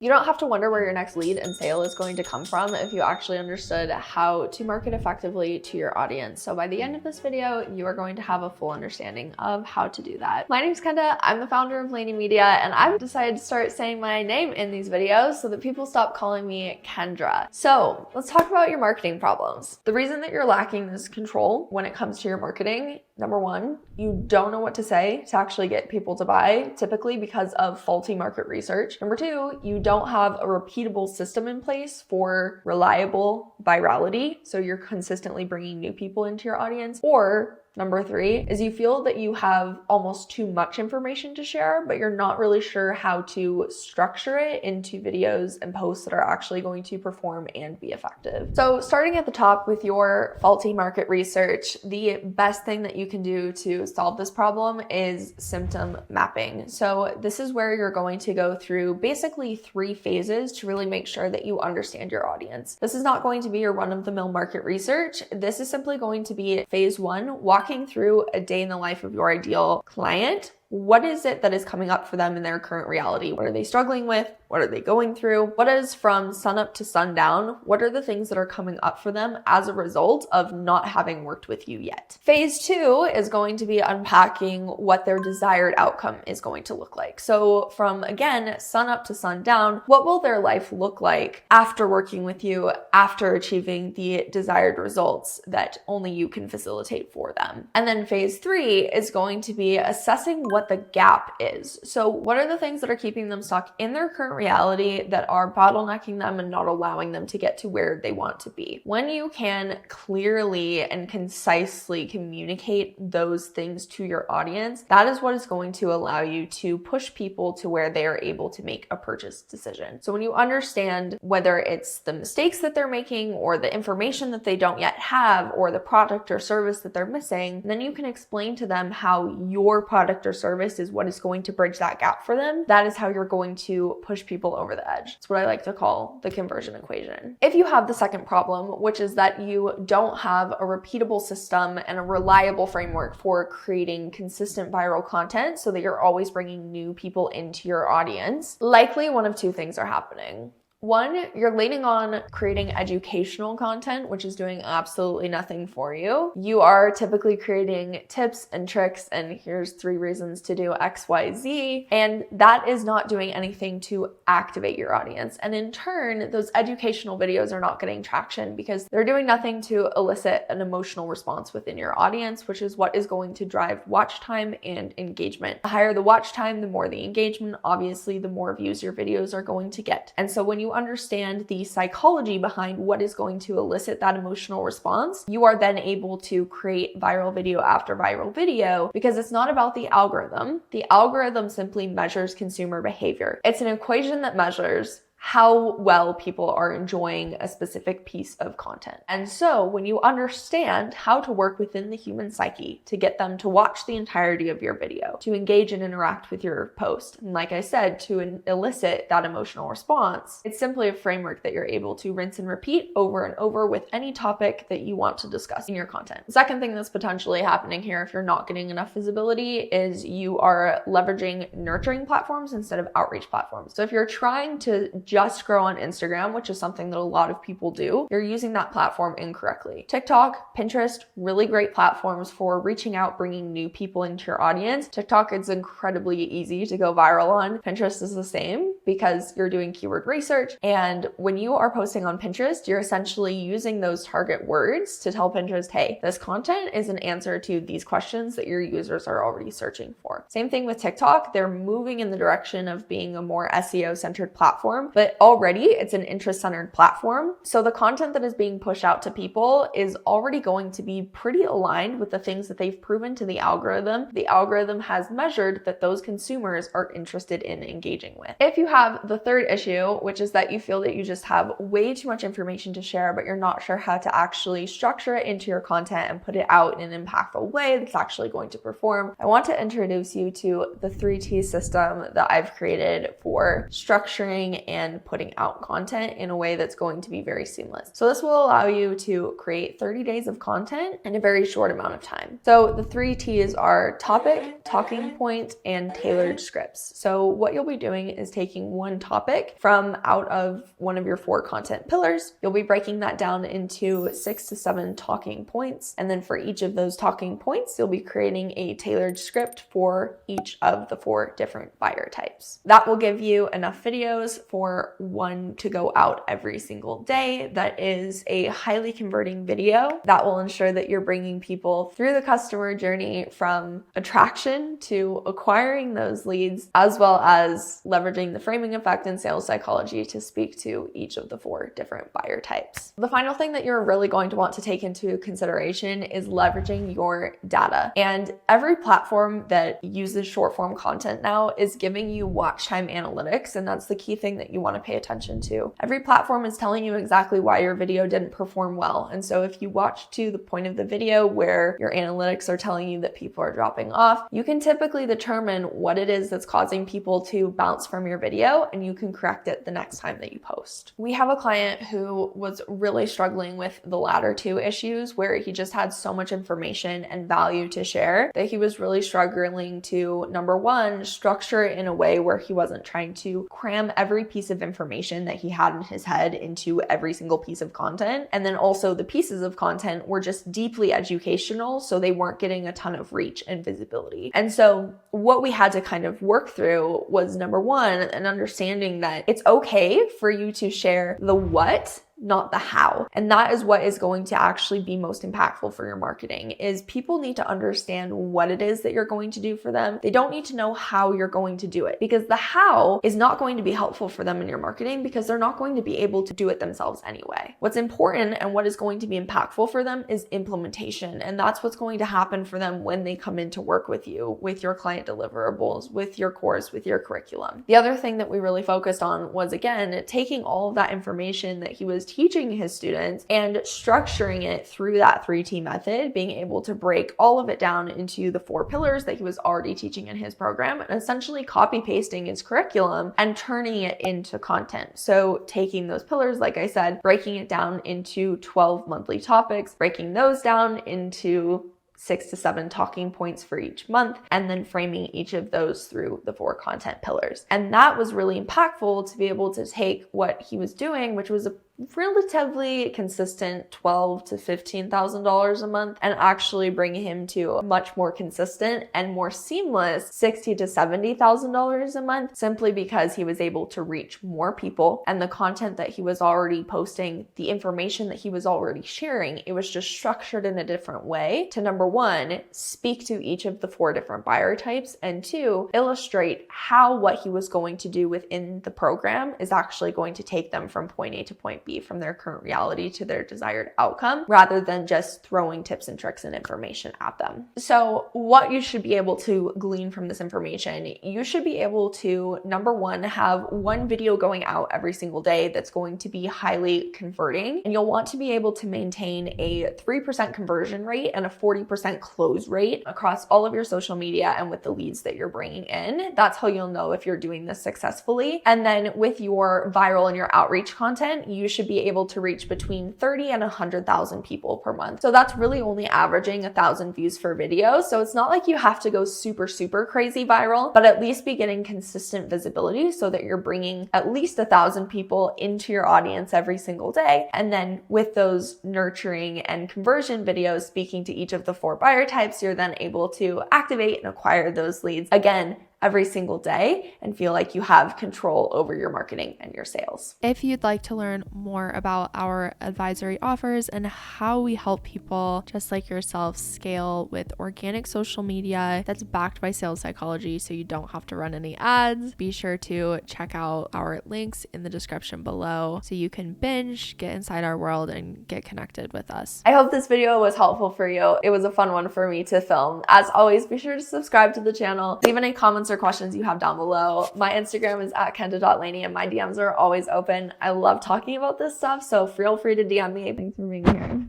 You don't have to wonder where your next lead and sale is going to come from if you actually understood how to market effectively to your audience. So by the end of this video, you are going to have a full understanding of how to do that. My name is Kenda. I'm the founder of Laney Media, and I've decided to start saying my name in these videos so that people stop calling me Kendra. So let's talk about your marketing problems. The reason that you're lacking this control when it comes to your marketing, number one, you don't know what to say to actually get people to buy, typically because of faulty market research. Number two, you don't have a repeatable system in place for reliable virality, so you're consistently bringing new people into your audience. Or number three is you feel that you have almost too much information to share, but you're not really sure how to structure it into videos and posts that are actually going to perform and be effective. So starting at the top with your faulty market research, the best thing that you can do to solve this problem is symptom mapping. So this is where you're going to go through basically 3 phases to really make sure that you understand your audience. This is not going to be your run-of-the-mill market research. This is simply going to be phase 1, walking through a day in the life of your ideal client. What is it that is coming up for them in their current reality? What are they struggling with? What are they going through? What is from sunup to sundown? What are the things that are coming up for them as a result of not having worked with you yet? Phase 2 is going to be unpacking what their desired outcome is going to look like. So from, again, sunup to sundown, what will their life look like after working with you, after achieving the desired results that only you can facilitate for them? And then phase 3 is going to be assessing what the gap is. So what are the things that are keeping them stuck in their current reality that are bottlenecking them and not allowing them to get to where they want to be? When you can clearly and concisely communicate those things to your audience, that is what is going to allow you to push people to where they are able to make a purchase decision. So when you understand whether it's the mistakes that they're making or the information that they don't yet have or the product or service that they're missing, then you can explain to them how your product or service is what is going to bridge that gap for them. That is how you're going to push people over the edge. It's what I like to call the conversion equation. If you have the second problem, which is that you don't have a repeatable system and a reliable framework for creating consistent viral content so that you're always bringing new people into your audience, likely one of 2 things are happening. One, you're leaning on creating educational content, which is doing absolutely nothing for you. You are typically creating tips and tricks, and here's 3 reasons to do X, Y, Z, and that is not doing anything to activate your audience. And in turn, those educational videos are not getting traction because they're doing nothing to elicit an emotional response within your audience, which is what is going to drive watch time and engagement. The higher the watch time, the more the engagement, obviously, the more views your videos are going to get. And so when you understand the psychology behind what is going to elicit that emotional response, you are then able to create viral video after viral video because it's not about the algorithm. The algorithm simply measures consumer behavior. It's an equation that measures how well people are enjoying a specific piece of content. And so when you understand how to work within the human psyche to get them to watch the entirety of your video, to engage and interact with your post, and like I said, to elicit that emotional response, it's simply a framework that you're able to rinse and repeat over and over with any topic that you want to discuss in your content. The second thing that's potentially happening here, if you're not getting enough visibility, is you are leveraging nurturing platforms instead of outreach platforms. So if you're trying to just grow on Instagram, which is something that a lot of people do, you're using that platform incorrectly. TikTok, Pinterest, really great platforms for reaching out, bringing new people into your audience. TikTok is incredibly easy to go viral on. Pinterest is the same because you're doing keyword research. And when you are posting on Pinterest, you're essentially using those target words to tell Pinterest, hey, this content is an answer to these questions that your users are already searching for. Same thing with TikTok. They're moving in the direction of being a more SEO-centered platform, but already it's an interest-centered platform. So the content that is being pushed out to people is already going to be pretty aligned with the things that they've proven to the algorithm. The algorithm has measured that those consumers are interested in engaging with. If you have the third issue, which is that you feel that you just have way too much information to share, but you're not sure how to actually structure it into your content and put it out in an impactful way that's actually going to perform, I want to introduce you to the 3T system that I've created for structuring and when putting out content in a way that's going to be very seamless. So this will allow you to create 30 days of content in a very short amount of time. So the 3 T's are topic, talking point, and tailored scripts. So what you'll be doing is taking one topic from out of one of your 4 content pillars. You'll be breaking that down into 6 to 7 talking points. And then for each of those talking points, you'll be creating a tailored script for each of the 4 different buyer types. That will give you enough videos for one to go out every single day. That is a highly converting video that will ensure that you're bringing people through the customer journey from attraction to acquiring those leads, as well as leveraging the framing effect and sales psychology to speak to each of the 4 different buyer types. The final thing that you're really going to want to take into consideration is leveraging your data. And every platform that uses short form content now is giving you watch time analytics, and that's the key thing that you want to pay attention to. Every platform is telling you exactly why your video didn't perform well. And so if you watch to the point of the video where your analytics are telling you that people are dropping off, you can typically determine what it is that's causing people to bounce from your video, and you can correct it the next time that you post. We have a client who was really struggling with the latter 2 issues, where he just had so much information and value to share that he was really struggling to, number 1, structure it in a way where he wasn't trying to cram every piece of information that he had in his head into every single piece of content. And then also the pieces of content were just deeply educational, so they weren't getting a ton of reach and visibility. And so what we had to kind of work through was, number 1, an understanding that it's okay for you to share the what, not the how. And that is what is going to actually be most impactful for your marketing, is people need to understand what it is that you're going to do for them. They don't need to know how you're going to do it, because the how is not going to be helpful for them in your marketing, because they're not going to be able to do it themselves anyway. What's important and what is going to be impactful for them is implementation. And that's what's going to happen for them when they come in to work with you, with your client deliverables, with your course, with your curriculum. The other thing that we really focused on was, again, taking all of that information that he was teaching his students and structuring it through that 3T method, being able to break all of it down into the 4 pillars that he was already teaching in his program, and essentially copy pasting his curriculum and turning it into content. So taking those pillars, like I said, breaking it down into 12 monthly topics, breaking those down into 6 to 7 talking points for each month, and then framing each of those through the 4 content pillars. And that was really impactful to be able to take what he was doing, which was a relatively consistent $12,000 to $15,000 a month, and actually bring him to a much more consistent and more seamless $60,000 to $70,000 a month, simply because he was able to reach more people, and the content that he was already posting, the information that he was already sharing, it was just structured in a different way to, number 1, speak to each of the 4 different buyer types, and 2, illustrate how what he was going to do within the program is actually going to take them from point A to point B, from their current reality to their desired outcome, rather than just throwing tips and tricks and information at them. So what you should be able to glean from this information, you should be able to, number 1, have 1 video going out every single day that's going to be highly converting, and you'll want to be able to maintain a 3% conversion rate and a 40% close rate across all of your social media and with the leads that you're bringing in. That's how you'll know if you're doing this successfully. And then with your viral and your outreach content, you should be able to reach between 30 and 100,000 people per month. So that's really only averaging 1,000 views for video. So it's not like you have to go super crazy viral, but at least be getting consistent visibility so that you're bringing at least 1,000 people into your audience every single day. And then with those nurturing and conversion videos speaking to each of the 4 buyer types, you're then able to activate and acquire those leads again every single day and feel like you have control over your marketing and your sales. If you'd like to learn more about our advisory offers and how we help people just like yourself scale with organic social media that's backed by sales psychology so you don't have to run any ads, be sure to check out our links in the description below so you can binge, get inside our world, and get connected with us. I hope this video was helpful for you. It was a fun one for me to film. As always, be sure to subscribe to the channel. Leave any comments or questions you have down below. My Instagram is @kenda.laney and my DMs are always open. I love talking about this stuff, so feel free to DM me. Thanks for being here.